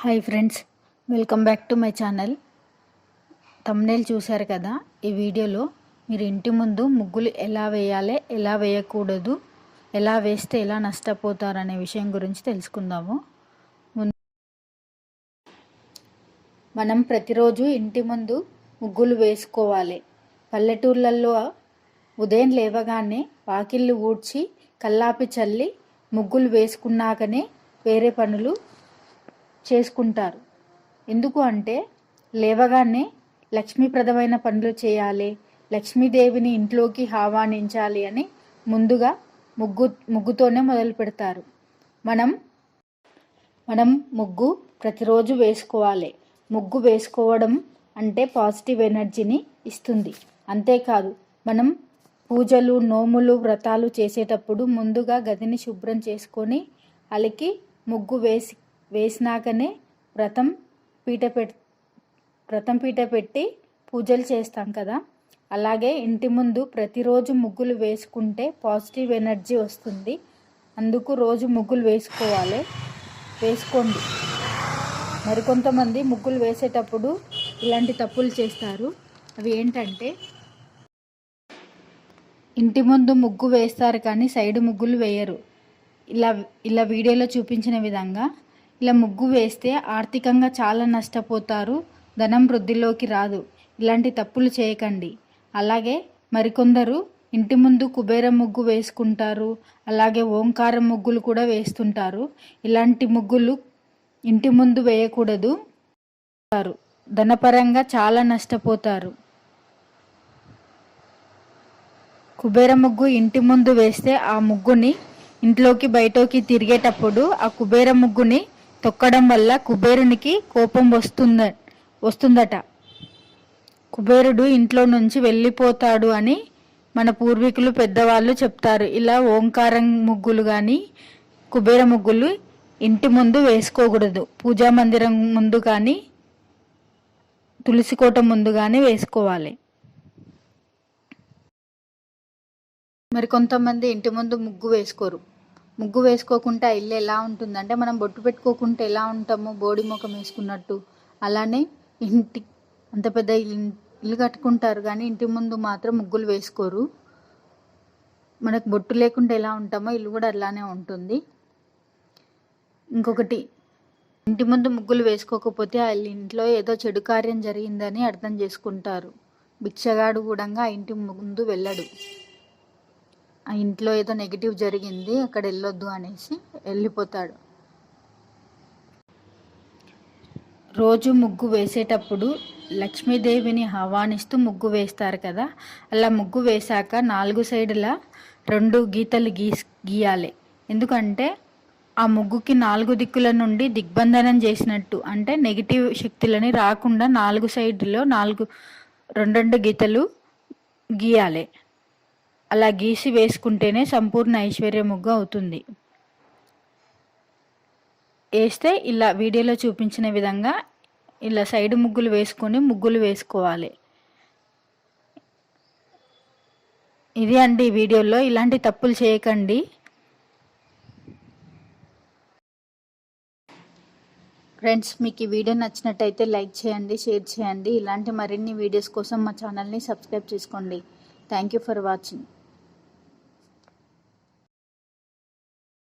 Hi friends, welcome back to my channel. Thumbnail చూశారు కదా. ఈ వీడియోలో మీరు ఇంటి ముందు ముగ్గులు ఎలా వేయాలి, ఎలా వేయకూడదు, ఎలా వేస్తే ఎలా నష్టపోతారు అనే విషయం గురించి తెలుసుకుందాము. మనం ప్రతిరోజు ఇంటి ముందు ముగ్గులు వేసుకోవాలి. పల్లెటూర్లలో ఉదయం లేవగానే వాకిళ్ళు ఊడ్చి కల్లాపి చల్లి ముగ్గులు వేసుకున్నాకనే వేరే పనులు చేసుకుంటారు. ఎందుకు అంటే లేవగానే లక్ష్మీప్రదమైన పనులు చేయాలి, లక్ష్మీదేవిని ఇంట్లోకి ఆహ్వానించాలి అని ముందుగా ముగ్గుతోనే మొదలు పెడతారు. మనం ముగ్గు ప్రతిరోజు వేసుకోవాలి. ముగ్గు వేసుకోవడం అంటే పాజిటివ్ ఎనర్జీని ఇస్తుంది. అంతేకాదు, మనం పూజలు, నోములు, వ్రతాలు చేసేటప్పుడు ముందుగా గదిని శుభ్రం చేసుకొని అలికి ముగ్గు వేసినాకనే వ్రతం పీట పెట్టి పూజలు చేస్తాం కదా. అలాగే ఇంటి ముందు ప్రతిరోజు ముగ్గులు వేసుకుంటే పాజిటివ్ ఎనర్జీ వస్తుంది. అందుకు రోజు ముగ్గులు వేసుకోండి. మరికొంతమంది ముగ్గులు వేసేటప్పుడు ఇలాంటి తప్పులు చేస్తారు. అవి ఏంటంటే, ఇంటి ముందు ముగ్గు వేస్తారు కానీ సైడ్ ముగ్గులు వేయరు. ఇలా వీడియోలో చూపించిన విధంగా ఇలా ముగ్గు వేస్తే ఆర్థికంగా చాలా నష్టపోతారు, ధనం వృద్ధిలోకి రాదు. ఇలాంటి తప్పులు చేయకండి. అలాగే మరికొందరు ఇంటి ముందు కుబేర ముగ్గు వేసుకుంటారు, అలాగే ఓంకారం ముగ్గులు కూడా వేస్తుంటారు. ఇలాంటి ముగ్గులు ఇంటి ముందు వేయకూడదు, ధనపరంగా చాలా నష్టపోతారు. కుబేర ముగ్గు ఇంటి ముందు వేస్తే ఆ ముగ్గుని ఇంట్లోకి బయటకి తిరిగేటప్పుడు ఆ కుబేర ముగ్గుని తొక్కడం వల్ల కుబేరునికి కోపం వస్తుందట. కుబేరుడు ఇంట్లో నుంచి వెళ్ళిపోతాడు అని మన పూర్వీకులు, పెద్దవాళ్ళు చెప్తారు. ఇలా ఓంకారం ముగ్గులు కానీ కుబేర ముగ్గులు ఇంటి ముందు వేసుకోకూడదు. పూజా మందిరం ముందు కానీ తులసి కోట ముందు కానీ వేసుకోవాలి. మరి కొంతమంది ఇంటి ముందు ముగ్గు వేసుకోరు. ముగ్గు వేసుకోకుండా ఇల్లు ఎలా ఉంటుందంటే, మనం బొట్టు పెట్టుకోకుంటే ఎలా ఉంటామో బోడి ముఖం వేసుకున్నట్టు, అలానే అంత పెద్ద ఇల్లు కట్టుకుంటారు కానీ ఇంటి ముందు మాత్రం ముగ్గులు వేసుకోరు. మనకు బొట్టు లేకుండా ఎలా ఉంటామో ఇల్లు కూడా అలానే ఉంటుంది. ఇంకొకటి, ఇంటి ముందు ముగ్గులు వేసుకోకపోతే ఆ ఇంట్లో ఏదో చెడు కార్యం జరిగిందని అర్థం చేసుకుంటారు. భిక్షగాడు కూడా ఆ ఇంటి ముందు వెళ్ళడు. ఆ ఇంట్లో ఏదో నెగిటివ్ జరిగింది, అక్కడ వెళ్ళొద్దు అనేసి వెళ్ళిపోతాడు. రోజు ముగ్గు వేసేటప్పుడు లక్ష్మీదేవిని ఆహ్వానిస్తూ ముగ్గు వేస్తారు కదా. అలా ముగ్గు వేశాక 4 సైడులా 2 గీతలు గీయాలి. ఎందుకంటే ఆ ముగ్గుకి 4 దిక్కుల నుండి దిగ్బంధనం చేసినట్టు, అంటే నెగిటివ్ శక్తులని రాకుండా 4 సైడ్లో 2 గీతలు గీయాలి. అలా గీసి వేసుకుంటేనే సంపూర్ణ ఐశ్వర్య ముగ్గు అవుతుంది. వేస్తే ఇలా వీడియోలో చూపించిన విధంగా ఇలా సైడ్ ముగ్గులు వేసుకొని ముగ్గులు వేసుకోవాలి. ఇది అండి ఈ వీడియోలో. ఇలాంటి తప్పులు చేయకండి. ఫ్రెండ్స్, మీకు ఈ వీడియో నచ్చినట్టయితే లైక్ చేయండి, షేర్ చేయండి. ఇలాంటి మరిన్ని వీడియోస్ కోసం మా ఛానల్ని సబ్స్క్రైబ్ చేసుకోండి. Thank you for watching.